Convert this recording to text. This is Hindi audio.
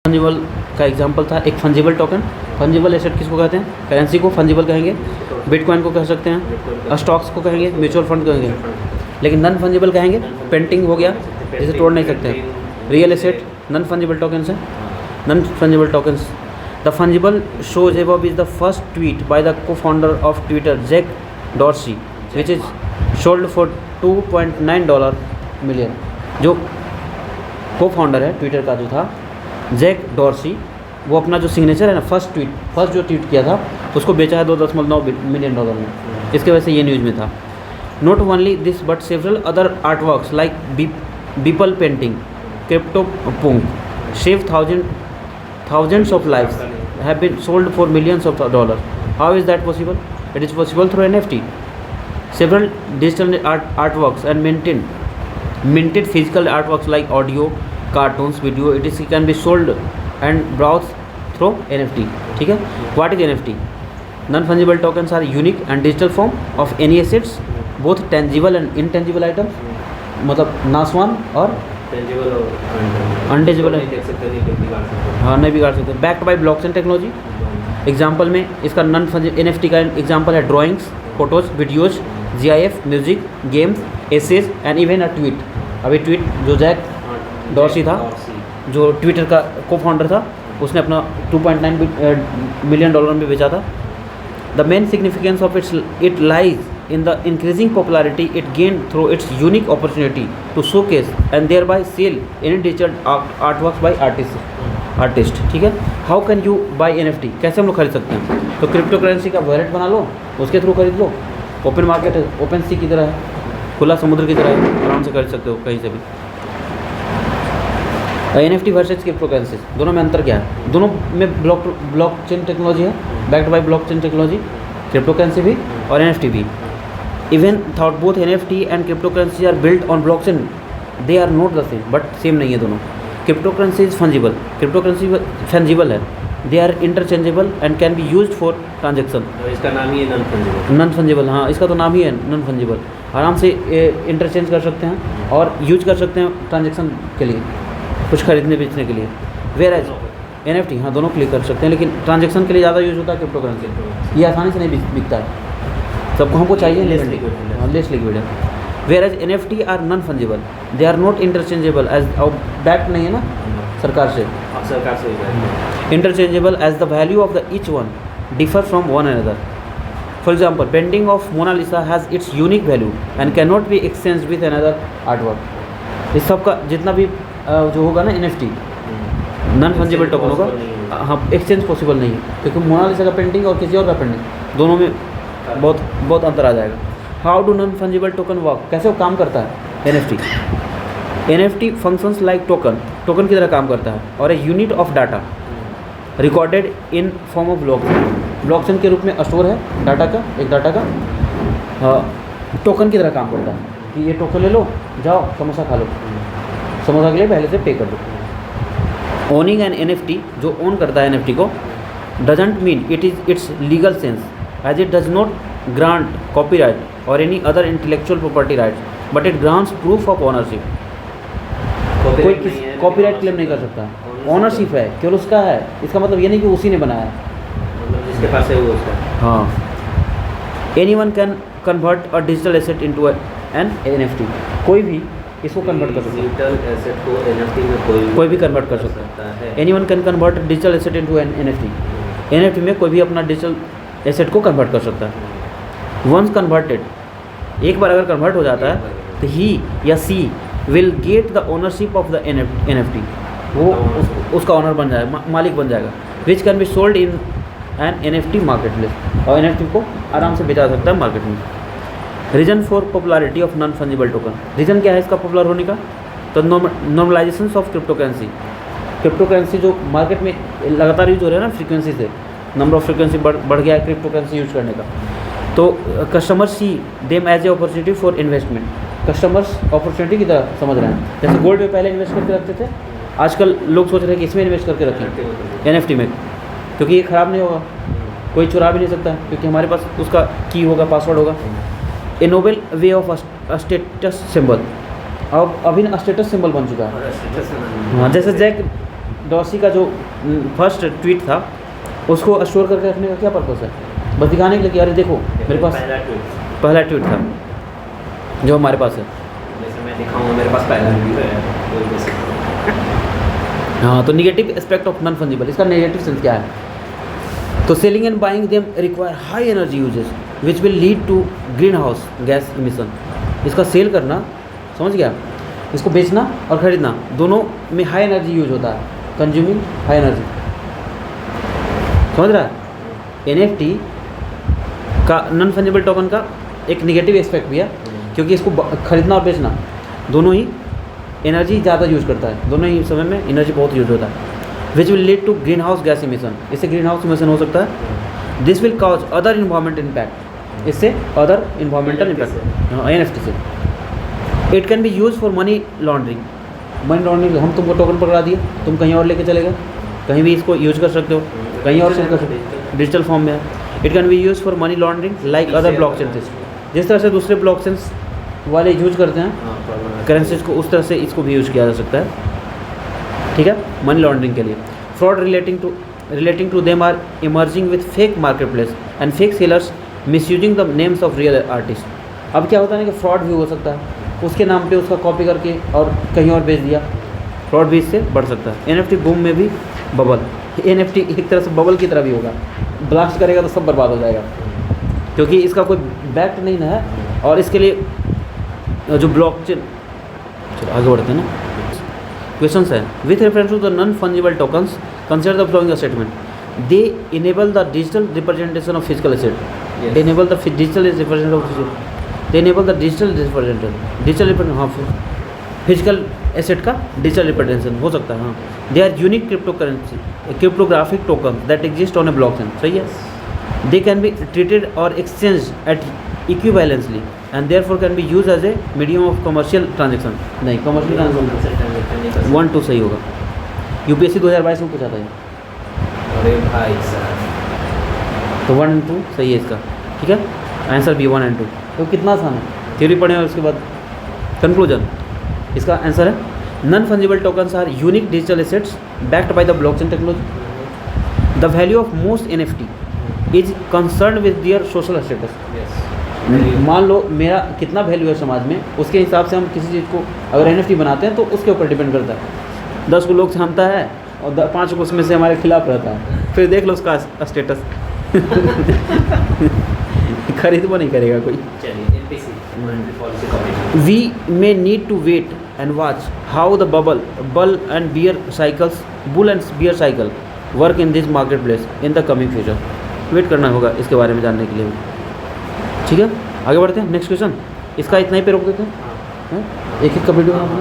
फंजिबल का एग्जांपल था एक फंजिबल टोकन। फंजिबल एसेट किसको कहते हैं? करेंसी को फंजिबल कहेंगे, बिटकॉइन को कह सकते हैं, स्टॉक्स को कहेंगे, म्यूचुअल फंड कहेंगे। लेकिन नॉन फंजिबल कहेंगे पेंटिंग हो गया, जिसे तोड़ नहीं सकते हैं। Real asset non fungible tokens है। Non fungible tokens the fungible shows above is the first tweet by the co founder of Twitter Jack Dorsey which is sold for $2.9 million. जो को फाउंडर है ट्विटर का जो था जैक डॉर्सी, वो अपना जो सिग्नेचर है ना फर्स्ट जो ट्वीट किया था उसको बेचा है $2.9 मिलियन में। इसके वजह से ये न्यूज़ में था। Not only this but several other art works like Beeple painting, crypto punk, save thousands of lives have been sold for millions of dollars. How is that possible? It is possible through NFT. Several digital artworks and minted physical artworks like audio, cartoons, video, etc. can be sold and browsed through NFT. ठीक है? What is NFT? Non-fungible tokens are unique and digital form of any assets, both tangible and intangible items. मतलब नासवान और अनटेंजिबल हाँ नहीं बिगाड़ सकते। Backed by blockchain technology. Example में इसका नॉन फंजिबल NFT का एग्जांपल है drawings, photos, videos, GIF, music, games, essays and even a tweet. अभी ट्वीट जो जैक डॉर्सी था, जो ट्विटर का को फाउंडर था, उसने अपना $2.9 मिलियन में बेचा था। The main significance of it lies in the increasing popularity it gained through its unique opportunity to showcase and thereby sell any digital artworks by artist। ठीक है? How can you buy NFT? कैसे हम लोग खरीद सकते हैं? तो क्रिप्टो करेंसी का वॉलेट बना लो, उसके थ्रू खरीद लो। ओपन मार्केट है, ओपन सी की तरह है, खुला समुद्र की तरह है, आराम से खरीद सकते हो कहीं से भी। NFT वर्सेज क्रिप्टो करेंसी, दोनों में अंतर क्या है? दोनों में ब्लॉकचेन टेक्नोलॉजी है, backed by blockchain technology, crypto currency भी और NFT भी। Even thought both NFT and cryptocurrency are built on blockchain, they are not the same, but same नहीं है दोनों। Cryptocurrency is fungible, cryptocurrency fungible है, they are interchangeable and can be used for transaction। इसका नाम ही है नॉन फंजिबल। नॉन फंजिबल, हाँ इसका तो नाम ही है नॉन फंजिबल। आराम से इंटरचेंज कर सकते हैं और यूज कर सकते हैं ट्रांजेक्शन के लिए, कुछ खरीदने बेचने के लिए। वेयरएज NFT हाँ दोनों के लिए कर सकते हैं, लेकिन ट्रांजेक्शन के लिए ज़्यादा यूज होता है क्रिप्टो करेंसी। ये आसानी से नहीं बिकता है, सबको हमको चाहिए लेस लिक्विड है। Where as NFT are non fungible, they are not interchangeable as backed नहीं है ना सरकार से interchangeable as the value of the each one differ from one another. For example painting of Monalisa has its unique value and can not be exchange with another art work. इस सब का जितना भी जो होगा ना NFT नॉन फंजिबल टोकन होगा, हाँ एक्सचेंज पॉसिबल नहीं है, क्योंकि मोनालिसा का पेंटिंग और किसी और का पेंटिंग दोनों में बहुत अंतर आ जाएगा। How do non fungible token work? कैसे वो काम करता है? NFT फंक्शंस लाइक टोकन की तरह काम करता है और a unit of data recorded in form of blockchain के रूप में स्टोर है डाटा का टोकन की तरह काम करता है कि ये टोकन ले लो, जाओ समोसा खा लो, समोसा के लिए पहले से पे कर दो। ओनिंग एन NFT, जो ओन करता है NFT को, doesn't mean it is it's legal sense as it does not grant copyright or any other intellectual property rights, but it grants proof of ownership। कोई कॉपीराइट क्लेम नहीं कर सकता, ओनरशिप है केवल उसका है। इसका मतलब ये नहीं कि उसी ने बनाया है, मतलब जिसके पास है वो उसका। हाँ। Anyone can convert a digital asset into an NFT। कोई भी इसको कन्वर्ट कर सकता है, डिजिटल एसेट को NFT में कोई भी कन्वर्ट कर सकता है। Anyone can convert digital asset into an NFT में कोई भी अपना डिजिटल एसेट को कन्वर्ट कर सकता है। वंस कन्वर्टेड, एक बार अगर कन्वर्ट हो जाता है तो ही या she will get the ownership of the NFT। वो उसका ऑनर बन जाएगा, मालिक बन जाएगा। Which can be sold in an NFT market place, और NFT को आराम से बेचा सकता है मार्केट में। Reason for popularity of non fungible token, reason क्या है इसका पॉपुलर होने का? तो नॉर्मलाइजेशन ऑफ क्रिप्टो करेंसी जो मार्केट में लगातार यूज हो रहा है ना, फ्रीक्वेंसी से नंबर ऑफ फ्रीक्वेंसी बढ़ गया है क्रिप्टो करेंसी यूज करने का। तो customers see them as a opportunity for investment, customers opportunity की तरह समझ रहे हैं। जैसे गोल्ड में पहले इन्वेस्ट करके रखते थे, आजकल लोग सोच रहे हैं कि इसमें इन्वेस्ट करके रखें NFT में, क्योंकि ये ख़राब नहीं होगा, कोई चुरा भी नहीं सकता, क्योंकि हमारे पास उसका की होगा, पासवर्ड होगा। A noble way of status symbol, अब अभी ना स्टेटस सिंबल बन चुका है। हाँ, जैसे डॉर्सी का जो फर्स्ट ट्वीट था उसको स्टोर करके रखने का क्या पर्पस है? बस दिखाने के लिए कि अरे देखो मेरे पास पहला ट्वीट था जो हमारे पास है। जैसे मैं दिखाऊंगा मेरे पास पहला वीडियो है कोई वैसे। हाँ, तो negative aspect of non fungible, इसका नेगेटिव सेंस क्या है? तो selling and buying them require high energy uses which will lead to green house gas emission. इसका सेल करना, समझ गया, इसको बेचना और खरीदना दोनों में हाई एनर्जी यूज होता है, कंज्यूमिंग हाई एनर्जी, समझ रहा है? NFT का नॉन फंजिबल टोकन का एक निगेटिव एस्पेक्ट भी है, क्योंकि इसको खरीदना और बेचना दोनों ही एनर्जी ज़्यादा यूज करता है, दोनों ही समय में एनर्जी बहुत यूज होता है। Which will lead to green house gas emission, इससे ग्रीन हाउस इमिशन हो सकता है। This will cause other environmental impact, इससे अदर इन्वायरमेंटल इम्पैक्ट NFT से। It can be use for money laundering, money laundering, हम तुमको टोकन पकड़ा दिए, तुम कहीं और लेके चले गए, कहीं भी इसको यूज कर सकते हो, कहीं और सेल कर सकते हो, डिजिटल फॉर्म में है। It can be use for money laundering like other blockchains, जिस तरह से दूसरे ब्लॉकचेन्स वाले यूज करते हैं करेंसीज को, उस तरह से इसको भी यूज किया जा सकता है, ठीक है, मनी लॉन्ड्रिंग के लिए। Fraud relating to them are emerging with fake market place and fake sellers misusing the names of real artist. अब क्या होता है ना कि फ्रॉड भी हो सकता है, उसके नाम पे उसका कॉपी करके और कहीं और बेच दिया, फ्रॉड भी इससे बढ़ सकता है। NFT बूम में भी बबल, NFT एक तरह से बबल की तरह भी होगा, ब्लास्ट करेगा तो सब बर्बाद हो जाएगा, क्योंकि इसका कोई बैक नहीं है। और इसके लिए जो ब्लॉकचेन, चलो आगे बढ़ते हैं ना, क्वेश्चन है with reference to the non fungible tokens consider the following statement. They enable the digital representation of physical asset, they enable the digital representation of, they enable the digital representation, हाँ फिजिकल एसेट का डिजिटल रिप्रेजेंटेशन हो सकता है, हाँ। They are unique crypto currency cryptographic token that exist on a blockchain, सही है। दे कैन बी ट्रीटेड और exchange at equivalently and therefore can be use as a medium of commercial transaction, नहीं कमर्शियल ट्रांजेक्शन 1-2 सही होगा। UPSC 2022 में पूछा था ये, अरे भाई साहब, तो 1-2 सही है इसका, ठीक है, आंसर भी 1 and 2। तो कितना आसान है, थ्योरी पढ़े और उसके बाद कंक्लूजन। इसका आंसर है non fungible tokens are unique digital assets backed by the blockchain technology. The value of most NFT is concern with their social status. मान लो मेरा कितना वैल्यू है समाज में, उसके हिसाब से हम किसी चीज़ को अगर NFT बनाते हैं तो उसके ऊपर डिपेंड करता है। 10 को लोग छानता है और 5 को उसमें से हमारे खिलाफ रहता है, फिर देख लो उसका स्टेटस खरीद वो नहीं करेगा कोई। चलिए NPC policy committee. We may need to wait and watch how the bull and bear cycle work in this marketplace in the coming future. Wait करना होगा इसके बारे में जानने के लिए, ठीक है। आगे बढ़ते हैं नेक्स्ट क्वेश्चन, इसका इतना ही पे रोक देते हैं, एक एक का वीडियो बनाना।